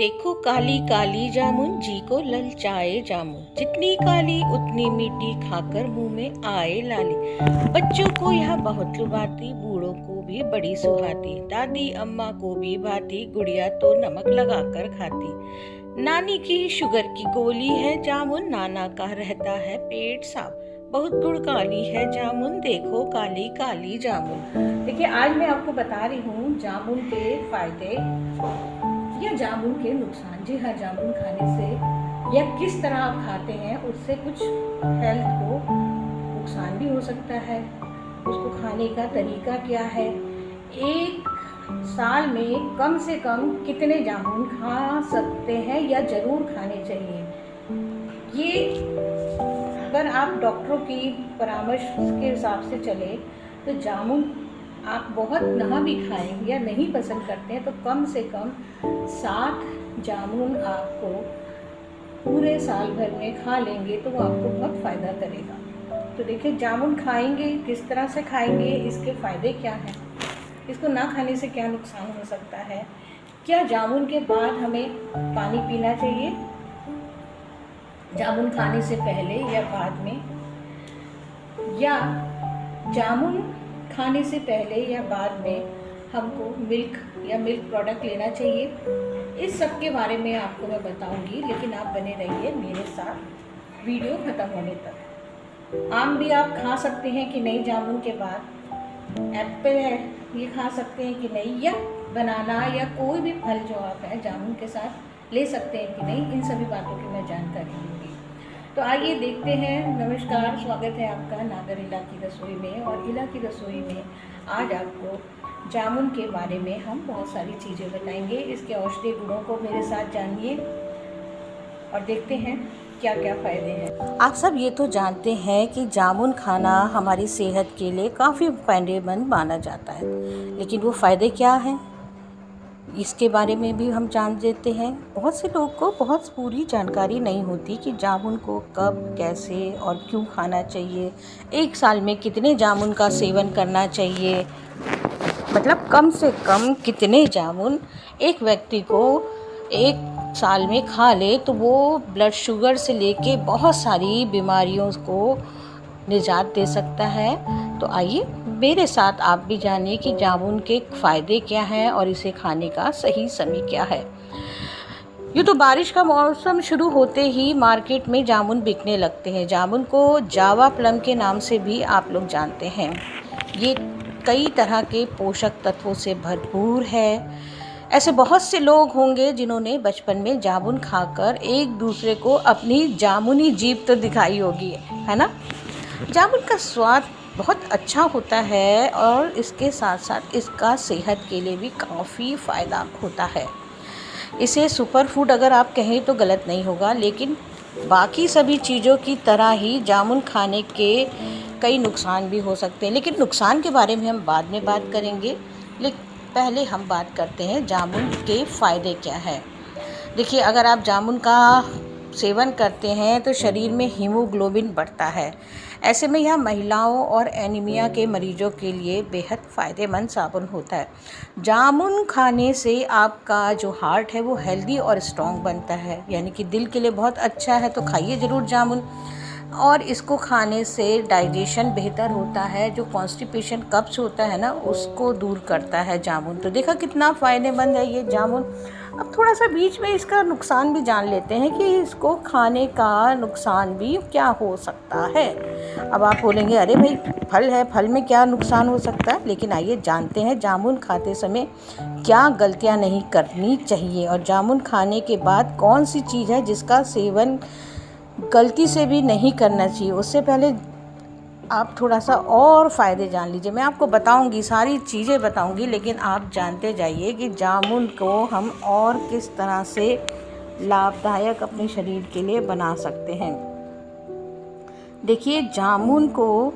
देखो काली काली जामुन जी को ललचाए जामुन, जितनी काली उतनी मीठी खाकर मुंह में आए लाली। बच्चों को यह बहुत लुभाती, बूढ़ों को भी बड़ी सुहाती, दादी अम्मा को भी भाती, गुड़िया तो नमक लगाकर खाती। नानी की शुगर की गोली है जामुन, नाना का रहता है पेट साफ, बहुत गुणकारी है जामुन, देखो काली काली जामुन। देखिए आज मैं आपको बता रही हूँ जामुन के फायदे या जामुन के नुकसान। जी हाँ, जामुन खाने से या किस तरह आप खाते हैं उससे कुछ हेल्थ को नुकसान भी हो सकता है। उसको खाने का तरीका क्या है, एक साल में कम से कम कितने जामुन खा सकते हैं या ज़रूर खाने चाहिए, ये अगर आप डॉक्टरों की परामर्श के हिसाब से चले तो जामुन आप बहुत ना भी खाएं या नहीं पसंद करते हैं तो कम से कम 7 जामुन आपको पूरे साल भर में खा लेंगे तो वो आपको बहुत फ़ायदा करेगा। तो देखिए जामुन खाएंगे किस तरह से खाएंगे, इसके फ़ायदे क्या हैं, इसको ना खाने से क्या नुकसान हो सकता है, क्या जामुन के बाद हमें पानी पीना चाहिए जामुन खाने से पहले या बाद में, या जामुन खाने से पहले या बाद में हमको मिल्क या मिल्क प्रोडक्ट लेना चाहिए, इस सब के बारे में आपको मैं बताऊंगी। लेकिन आप बने रहिए मेरे साथ वीडियो ख़त्म होने तक। आम भी आप खा सकते हैं कि नहीं जामुन के बाद, एप्पल है ये खा सकते हैं कि नहीं, या बनाना या कोई भी फल जो आप है जामुन के साथ ले सकते हैं कि नहीं, इन सभी बातों की मैं जानकारी दूँगी। तो आइए देखते हैं। नमस्कार, स्वागत है आपका नागर इला की रसोई में। और इला की रसोई में आज आपको जामुन के बारे में हम बहुत सारी चीज़ें बताएंगे। इसके औषधीय गुणों को मेरे साथ जानिए और देखते हैं क्या क्या फ़ायदे हैं। आप सब ये तो जानते हैं कि जामुन खाना हमारी सेहत के लिए काफ़ी फ़ायदेमंद माना जाता है, लेकिन वो फ़ायदे क्या हैं इसके बारे में भी हम जान लेते हैं। बहुत से लोग को बहुत पूरी जानकारी नहीं होती कि जामुन को कब, कैसे और क्यों खाना चाहिए, एक साल में कितने जामुन का सेवन करना चाहिए, मतलब कम से कम कितने जामुन एक व्यक्ति को एक साल में खा ले तो वो ब्लड शुगर से लेके बहुत सारी बीमारियों को निजात दे सकता है। तो आइए मेरे साथ आप भी जानिए कि जामुन के फ़ायदे क्या हैं और इसे खाने का सही समय क्या है। यूँ तो बारिश का मौसम शुरू होते ही मार्केट में जामुन बिकने लगते हैं। जामुन को जावा प्लम के नाम से भी आप लोग जानते हैं। ये कई तरह के पोषक तत्वों से भरपूर है। ऐसे बहुत से लोग होंगे जिन्होंने बचपन में जामुन खाकर एक दूसरे को अपनी जामुनी जीभ तो दिखाई होगी, है ना। जामुन का स्वाद बहुत अच्छा होता है और इसके साथ साथ इसका सेहत के लिए भी काफ़ी फ़ायदा होता है। इसे सुपर फूड अगर आप कहें तो गलत नहीं होगा, लेकिन बाकी सभी चीज़ों की तरह ही जामुन खाने के कई नुकसान भी हो सकते हैं, लेकिन नुकसान के बारे में हम बाद में बात करेंगे। लेकिन पहले हम बात करते हैं जामुन के फ़ायदे क्या है। देखिए अगर आप जामुन का सेवन करते हैं तो शरीर में हीमोग्लोबिन बढ़ता है। ऐसे में यह महिलाओं और एनीमिया के मरीजों के लिए बेहद फ़ायदेमंद साबुन होता है। जामुन खाने से आपका जो हार्ट है वो हेल्दी और स्ट्रॉन्ग बनता है, यानी कि दिल के लिए बहुत अच्छा है। तो खाइए ज़रूर जामुन। और इसको खाने से डाइजेशन बेहतर होता है, जो कॉन्स्टिपेशन कब्ज़ होता है ना उसको दूर करता है जामुन। तो देखा कितना फ़ायदेमंद है ये जामुन। अब थोड़ा सा बीच में इसका नुकसान भी जान लेते हैं कि इसको खाने का नुकसान भी क्या हो सकता है। अब आप बोलेंगे अरे भाई फल है, फल में क्या नुकसान हो सकता है, लेकिन आइए जानते हैं जामुन खाते समय क्या गलतियां नहीं करनी चाहिए और जामुन खाने के बाद कौन सी चीज़ है जिसका सेवन गलती से भी नहीं करना चाहिए। उससे पहले आप थोड़ा सा और फ़ायदे जान लीजिए। मैं आपको बताऊंगी, सारी चीज़ें बताऊंगी, लेकिन आप जानते जाइए कि जामुन को हम और किस तरह से लाभदायक अपने शरीर के लिए बना सकते हैं। देखिए जामुन को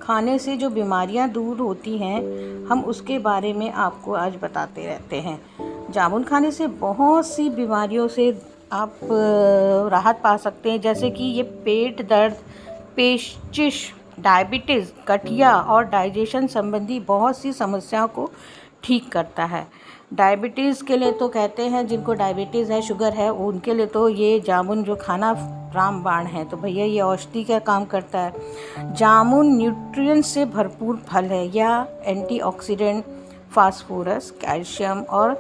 खाने से जो बीमारियां दूर होती हैं हम उसके बारे में आपको आज बताते रहते हैं। जामुन खाने से बहुत सी बीमारियों से आप राहत पा सकते हैं, जैसे कि ये पेट दर्द, पेचिश, डायबिटीज़, गठिया और डाइजेशन संबंधी बहुत सी समस्याओं को ठीक करता है। डायबिटीज़ के लिए तो कहते हैं, जिनको डायबिटीज़ है, शुगर है, उनके लिए तो ये जामुन जो खाना रामबाण है। तो भैया ये औषधि का काम करता है। जामुन न्यूट्रिएंट्स से भरपूर फल है। यह एंटीऑक्सीडेंट, फास्फोरस, कैल्शियम और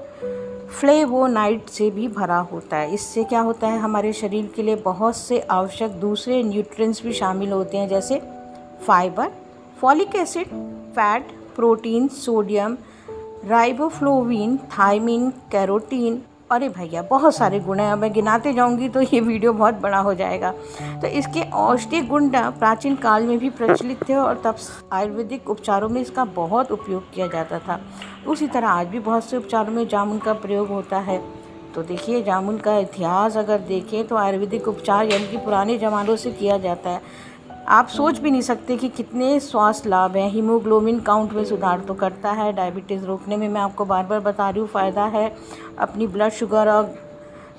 फ्लेवोनाइड से भी भरा होता है। इससे क्या होता है, हमारे शरीर के लिए बहुत से आवश्यक दूसरे न्यूट्रिएंट्स भी शामिल होते हैं, जैसे fibre, folic acid, fat, protein, sodium, riboflavin, thiamine, carotene. अरे भैया बहुत सारे गुण हैं। अब मैं गिनाते जाऊंगी तो ये वीडियो बहुत बड़ा हो जाएगा। तो इसके औषधीय गुण प्राचीन काल में भी प्रचलित थे और तब आयुर्वेदिक उपचारों में इसका बहुत उपयोग किया जाता था। उसी तरह आज भी बहुत से उपचारों में जामुन का प्रयोग होता है। तो देखिए, जामुन का इतिहास अगर देखें तो आयुर्वेदिक उपचार यानी कि पुराने ज़मानों से किया जाता है। आप सोच भी नहीं सकते कि कितने स्वास्थ्य लाभ हैं। हीमोग्लोबिन काउंट में सुधार तो करता है, डायबिटीज़ रोकने में मैं आपको बार बार बता रही हूँ फ़ायदा है। अपनी ब्लड शुगर और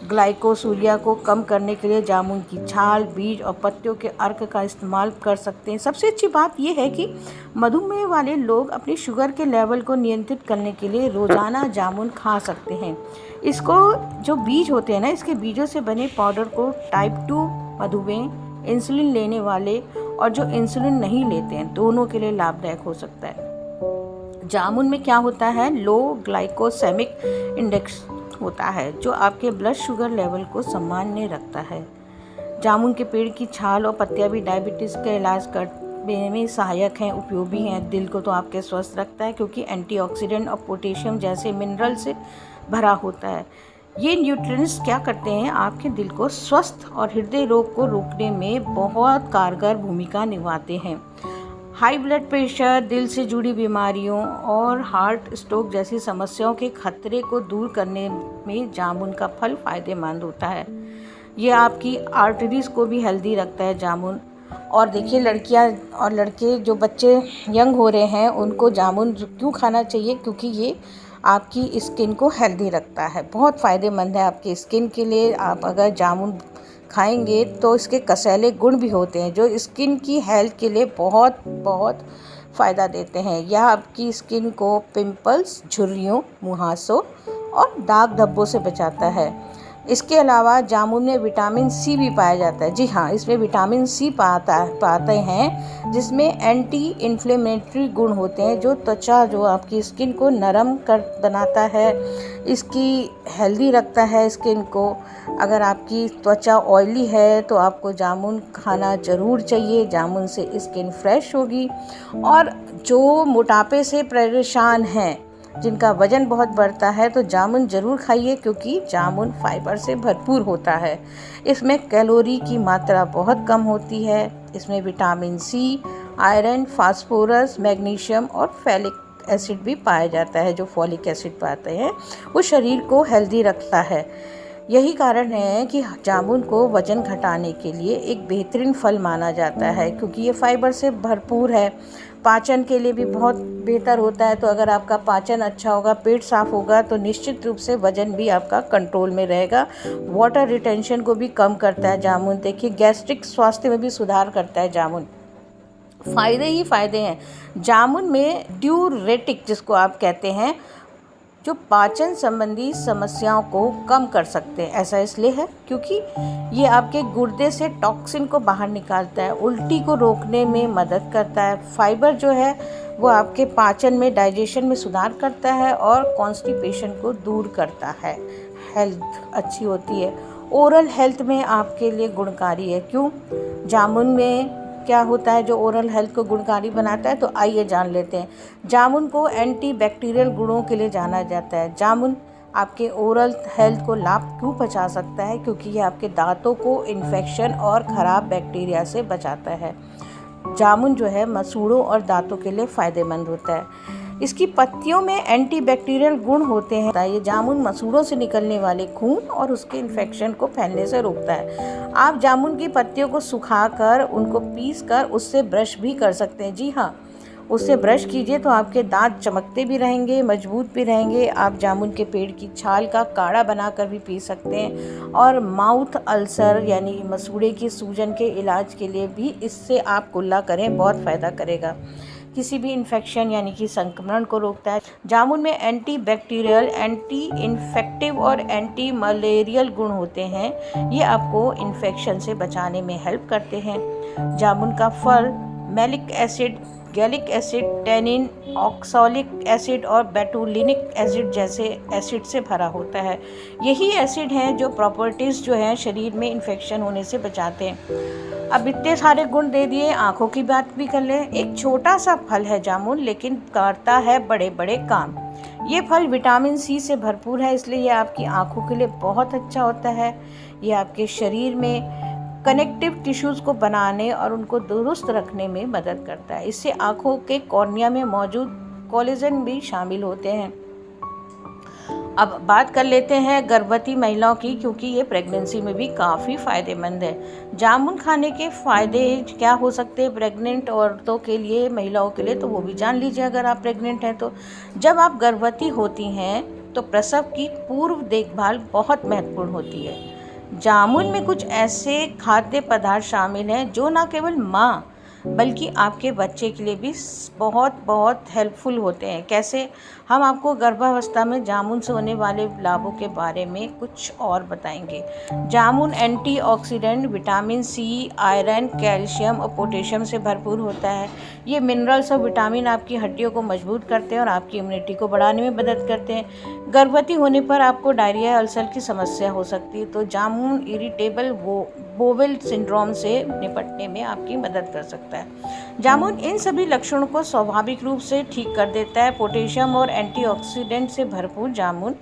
ग्लाइकोसूरिया को कम करने के लिए जामुन की छाल, बीज और पत्तियों के अर्क का इस्तेमाल कर सकते हैं। सबसे अच्छी बात यह है कि मधुमेह वाले लोग अपनी शुगर के लेवल को नियंत्रित करने के लिए रोज़ाना जामुन खा सकते हैं। इसको जो बीज होते हैं ना, इसके बीजों से बने पाउडर को टाइप 2 मधुमेह, इंसुलिन लेने वाले और जो इंसुलिन नहीं लेते हैं, दोनों के लिए लाभदायक हो सकता है। जामुन में क्या होता है, लो ग्लाइकोसेमिक इंडेक्स होता है, जो आपके ब्लड शुगर लेवल को सामान्य रखता है। जामुन के पेड़ की छाल और पत्तियां भी डायबिटीज़ का इलाज करने में सहायक हैं, उपयोगी हैं। दिल को तो आपके स्वस्थ रखता है क्योंकि एंटीऑक्सीडेंट और पोटेशियम जैसे मिनरल से भरा होता है। ये न्यूट्रिएंट्स क्या करते हैं, आपके दिल को स्वस्थ और हृदय रोग को रोकने में बहुत कारगर भूमिका निभाते हैं। हाई ब्लड प्रेशर, दिल से जुड़ी बीमारियों और हार्ट स्ट्रोक जैसी समस्याओं के खतरे को दूर करने में जामुन का फल फ़ायदेमंद होता है। ये आपकी आर्टरीज़ को भी हेल्दी रखता है जामुन। और देखिए, लड़कियां और लड़के जो बच्चे यंग हो रहे हैं, उनको जामुन क्यों खाना चाहिए, क्योंकि ये आपकी स्किन को हेल्दी रखता है। बहुत फ़ायदेमंद है आपकी स्किन के लिए। आप अगर जामुन खाएंगे तो इसके कसैले गुण भी होते हैं जो स्किन की हेल्थ के लिए बहुत बहुत फ़ायदा देते हैं। यह आपकी स्किन को पिंपल्स, झुर्रियों, मुहासों और दाग धब्बों से बचाता है। इसके अलावा जामुन में विटामिन सी भी पाया जाता है। जी हाँ, इसमें विटामिन सी पाते हैं, जिसमें एंटी इन्फ्लेमेटरी गुण होते हैं, जो त्वचा, जो आपकी स्किन को नरम कर बनाता है, इसकी हेल्दी रखता है स्किन को। अगर आपकी त्वचा ऑयली है तो आपको जामुन खाना ज़रूर चाहिए। जामुन से स्किन फ्रेश होगी। और जो मोटापे से परेशान हैं, जिनका वज़न बहुत बढ़ता है, तो जामुन ज़रूर खाइए, क्योंकि जामुन फाइबर से भरपूर होता है। इसमें कैलोरी की मात्रा बहुत कम होती है। इसमें vitamin C, iron, phosphorus, magnesium और फैलिक एसिड भी पाया जाता है। जो फॉलिक एसिड पाते हैं वो शरीर को हेल्दी रखता है। यही कारण है कि जामुन को वज़न घटाने के लिए एक बेहतरीन फल माना जाता है, क्योंकि ये फाइबर से भरपूर है। पाचन के लिए भी बहुत बेहतर होता है। तो अगर आपका पाचन अच्छा होगा, पेट साफ होगा, तो निश्चित रूप से वज़न भी आपका कंट्रोल में रहेगा। वाटर रिटेंशन को भी कम करता है जामुन। देखिए, गैस्ट्रिक स्वास्थ्य में भी सुधार करता है जामुन। फ़ायदे ही फ़ायदे हैं। जामुन में ड्यूरेटिक, जिसको आप कहते हैं, जो पाचन संबंधी समस्याओं को कम कर सकते हैं। ऐसा इसलिए है क्योंकि ये आपके गुर्दे से टॉक्सिन को बाहर निकालता है, उल्टी को रोकने में मदद करता है। फाइबर जो है वो आपके पाचन में, डाइजेशन में सुधार करता है और कॉन्स्टिपेशन को दूर करता है। हेल्थ अच्छी होती है। ओरल हेल्थ में आपके लिए गुणकारी है। क्यों? जामुन में क्या होता है जो ओरल हेल्थ को गुणकारी बनाता है, तो आइए जान लेते हैं। जामुन को एंटी बैक्टीरियल गुणों के लिए जाना जाता है। जामुन आपके ओरल हेल्थ को लाभ क्यों पहुंचा सकता है? क्योंकि ये आपके दांतों को इन्फेक्शन और ख़राब बैक्टीरिया से बचाता है। जामुन जो है मसूड़ों और दांतों के लिए फ़ायदेमंद होता है। इसकी पत्तियों में एंटीबैक्टीरियल गुण होते हैं। ये जामुन मसूड़ों से निकलने वाले खून और उसके इन्फेक्शन को फैलने से रोकता है। आप जामुन की पत्तियों को सुखाकर, उनको पीसकर उससे ब्रश भी कर सकते हैं। जी हाँ, उससे ब्रश कीजिए तो आपके दांत चमकते भी रहेंगे, मजबूत भी रहेंगे। आप जामुन के पेड़ की छाल का काढ़ा बनाकर भी पी सकते हैं। और माउथ अल्सर यानी मसूड़े की सूजन के इलाज के लिए भी इससे आप कुल्ला करें, बहुत फ़ायदा करेगा। किसी भी इन्फेक्शन यानी कि संक्रमण को रोकता है। जामुन में एंटी बैक्टीरियल, एंटी इन्फेक्टिव और एंटी मलेरियल गुण होते हैं। ये आपको इन्फेक्शन से बचाने में हेल्प करते हैं। जामुन का फल malic acid, gallic acid, tannin, oxalic acid और बेटुलिनिक एसिड जैसे एसिड से भरा होता है। यही एसिड हैं जो प्रॉपर्टीज़ जो हैं शरीर में इन्फेक्शन होने से बचाते हैं। अब इतने सारे गुण दे दिए, आँखों की बात भी कर लें। एक छोटा सा फल है जामुन, लेकिन करता है बड़े बड़े काम। ये फल विटामिन सी से भरपूर है, इसलिए ये आपकी आँखों के लिए बहुत अच्छा होता है। ये आपके शरीर में कनेक्टिव टिश्यूज़ को बनाने और उनको दुरुस्त रखने में मदद करता है। इससे आँखों के कॉर्निया में मौजूद कोलेजन भी शामिल होते हैं। अब बात कर लेते हैं गर्भवती महिलाओं की, क्योंकि ये प्रेगनेंसी में भी काफ़ी फ़ायदेमंद है। जामुन खाने के फ़ायदे क्या हो सकते हैं प्रेग्नेंट औरतों के लिए, महिलाओं के लिए, तो वो भी जान लीजिए अगर आप प्रेग्नेंट हैं तो। जब आप गर्भवती होती हैं तो प्रसव की पूर्व देखभाल बहुत महत्वपूर्ण होती है। जामुन में कुछ ऐसे खाद्य पदार्थ शामिल हैं जो न केवल माँ बल्कि आपके बच्चे के लिए भी बहुत हेल्पफुल होते हैं। कैसे, हम आपको गर्भावस्था में जामुन से होने वाले लाभों के बारे में कुछ और बताएंगे। जामुन antioxidant, vitamin C, iron, calcium और पोटेशियम से भरपूर होता है। ये मिनरल्स और विटामिन आपकी हड्डियों को मजबूत करते हैं और आपकी इम्यूनिटी को बढ़ाने में मदद करते हैं। गर्भवती होने पर आपको डायरिया या अल्सर की समस्या हो सकती है, तो जामुन इरिटेबल बोवेल सिंड्रोम से निपटने में आपकी मदद कर सकता है। जामुन इन सभी लक्षणों को स्वाभाविक रूप से ठीक कर देता है। पोटेशियम और एंटीऑक्सीडेंट से भरपूर जामुन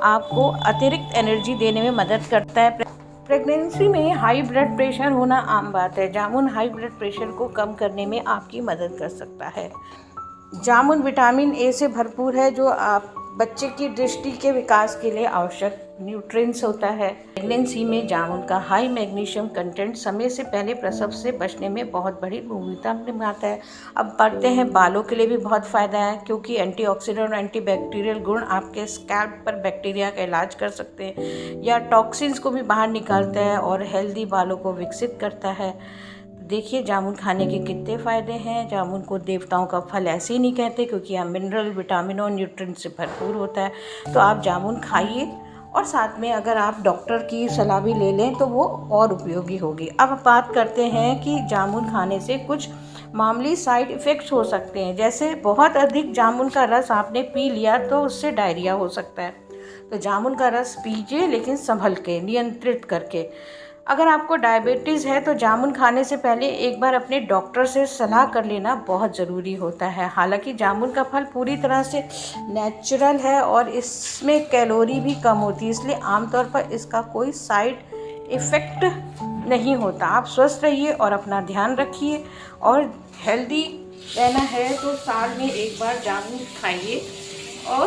आपको अतिरिक्त एनर्जी देने में मदद करता है। प्रेगनेंसी में हाई ब्लड प्रेशर होना आम बात है। जामुन हाई ब्लड प्रेशर को कम करने में आपकी मदद कर सकता है। जामुन विटामिन ए से भरपूर है, जो आप बच्चे की दृष्टि के विकास के लिए आवश्यक न्यूट्रिएंट्स होता है। प्रेगनेंसी में जामुन का हाई मैग्नीशियम कंटेंट समय से पहले प्रसव से बचने में बहुत बड़ी भूमिका निभाता है। अब बढ़ते हैं, बालों के लिए भी बहुत फ़ायदा है, क्योंकि एंटीऑक्सीडेंट और एंटीबैक्टीरियल गुण आपके स्कैल्प पर बैक्टीरिया का इलाज कर सकते हैं या टॉक्सिन्स को भी बाहर निकालता है और हेल्दी बालों को विकसित करता है। देखिए जामुन खाने के कितने फ़ायदे हैं। जामुन को देवताओं का फल ऐसे ही नहीं कहते, क्योंकि यह मिनरल, विटामिन और न्यूट्रिएंट से भरपूर होता है। तो आप जामुन खाइए और साथ में अगर आप डॉक्टर की सलाह भी ले लें तो वो और उपयोगी होगी। अब बात करते हैं कि जामुन खाने से कुछ मामूली साइड इफ़ेक्ट्स हो सकते हैं। जैसे बहुत अधिक जामुन का रस आपने पी लिया तो उससे डायरिया हो सकता है। तो जामुन का रस पीजिए, लेकिन संभल के, नियंत्रित करके। अगर आपको डायबिटीज़ है तो जामुन खाने से पहले एक बार अपने डॉक्टर से सलाह कर लेना बहुत ज़रूरी होता है। हालांकि जामुन का फल पूरी तरह से नेचुरल है और इसमें कैलोरी भी कम होती है, इसलिए आमतौर पर इसका कोई साइड इफ़ेक्ट नहीं होता। आप स्वस्थ रहिए और अपना ध्यान रखिए, और हेल्दी रहना है तो साल में एक बार जामुन खाइए, और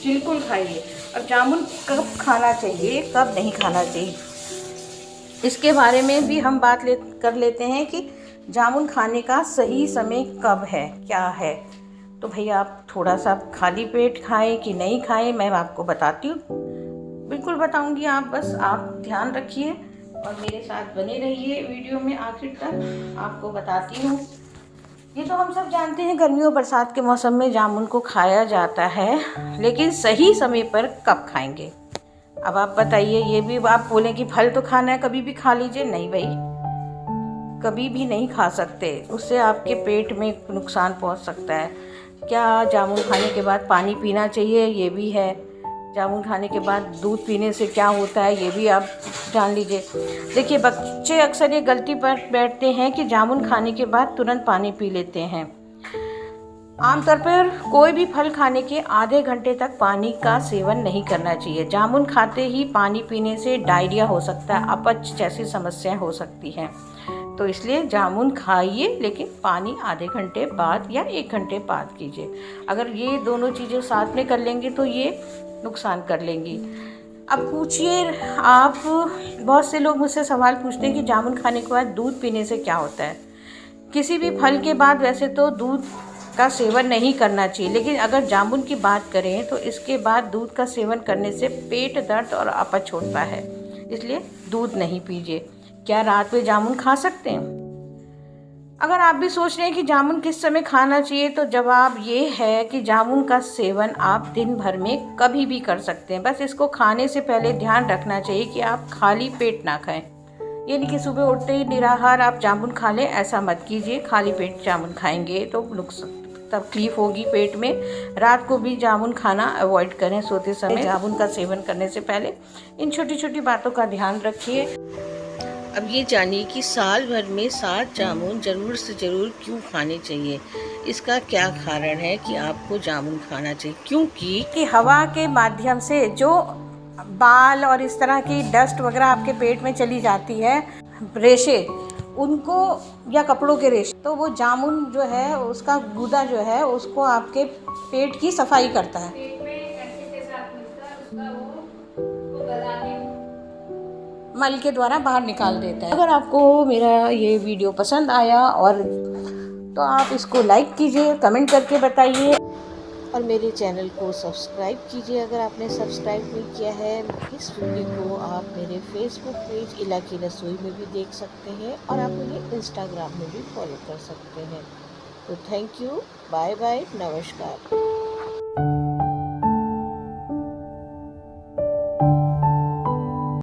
बिल्कुल खाइए। और जामुन कब खाना चाहिए, कब नहीं खाना चाहिए, इसके बारे में भी हम बात कर लेते हैं कि जामुन खाने का सही समय कब है, क्या है। तो भैया आप थोड़ा सा खाली पेट खाएं कि नहीं खाएं, मैं आपको बताती हूँ, बिल्कुल बताऊंगी। आप बस आप ध्यान रखिए और मेरे साथ बने रहिए वीडियो में आखिर तक, आपको बताती हूँ। ये तो हम सब जानते हैं, गर्मियों बरसात के मौसम में जामुन को खाया जाता है, लेकिन सही समय पर कब खाएंगे। अब आप बताइए, ये भी आप बोलें कि फल तो खाना है कभी भी खा लीजिए, नहीं भाई, कभी भी नहीं खा सकते, उससे आपके पेट में नुकसान पहुंच सकता है। क्या जामुन खाने के बाद पानी पीना चाहिए, ये भी है। जामुन खाने के बाद दूध पीने से क्या होता है, ये भी आप जान लीजिए। देखिए बच्चे अक्सर ये गलती पर बैठते हैं कि जामुन खाने के बाद तुरंत पानी पी लेते हैं। आमतौर पर कोई भी फल खाने के आधे घंटे तक पानी का सेवन नहीं करना चाहिए। जामुन खाते ही पानी पीने से डायरिया हो सकता है, अपच जैसी समस्याएं हो सकती हैं। तो इसलिए जामुन खाइए, लेकिन पानी आधे घंटे बाद या 1 घंटे बाद कीजिए। अगर ये दोनों चीज़ें साथ में कर लेंगे तो ये नुकसान कर लेंगी। अब पूछिए आप, बहुत से लोग मुझसे सवाल पूछते हैं कि जामुन खाने के बाद दूध पीने से क्या होता है। किसी भी फल के बाद वैसे तो दूध का सेवन नहीं करना चाहिए, लेकिन अगर जामुन की बात करें तो इसके बाद दूध का सेवन करने से पेट दर्द और अपच होता है, इसलिए दूध नहीं पीजिए। क्या रात में जामुन खा सकते हैं? अगर आप भी सोच रहे हैं कि जामुन किस समय खाना चाहिए, तो जवाब ये है कि जामुन का सेवन आप दिन भर में कभी भी कर सकते हैं। बस इसको खाने से पहले ध्यान रखना चाहिए कि आप खाली पेट ना खाएं। ये नहीं कि सुबह उठते ही निराहार आप जामुन खा लें, ऐसा मत कीजिए। खाली पेट जामुन खाएंगे तो तकलीफ होगी पेट में। रात को भी जामुन खाना अवॉइड करें, सोते समय जामुन का सेवन करने से पहले इन छोटी छोटी बातों का ध्यान रखिए। अब ये जानिए कि साल भर में 7 जामुन ज़रूर से ज़रूर क्यों खाने चाहिए। इसका क्या कारण है कि आपको जामुन खाना चाहिए? क्योंकि हवा के माध्यम से जो बाल और इस तरह की डस्ट वगैरह आपके पेट में चली जाती है, रेशे उनको, या कपड़ों के रेशे, तो वो जामुन जो है उसका गूदा जो है उसको आपके पेट की सफाई करता है। पेट में एसिड के साथ मिलकर उसका वो गलाने मल के द्वारा बाहर निकाल देता है। अगर आपको मेरा ये वीडियो पसंद आया और तो आप इसको लाइक कीजिए, कमेंट करके बताइए और मेरे चैनल को सब्सक्राइब कीजिए अगर आपने सब्सक्राइब नहीं किया है। इस वीडियो को आप मेरे फेसबुक पेज इला की रसोई में भी देख सकते हैं और आप मुझे इंस्टाग्राम में भी फॉलो कर सकते हैं। तो थैंक यू, बाय बाय, नमस्कार।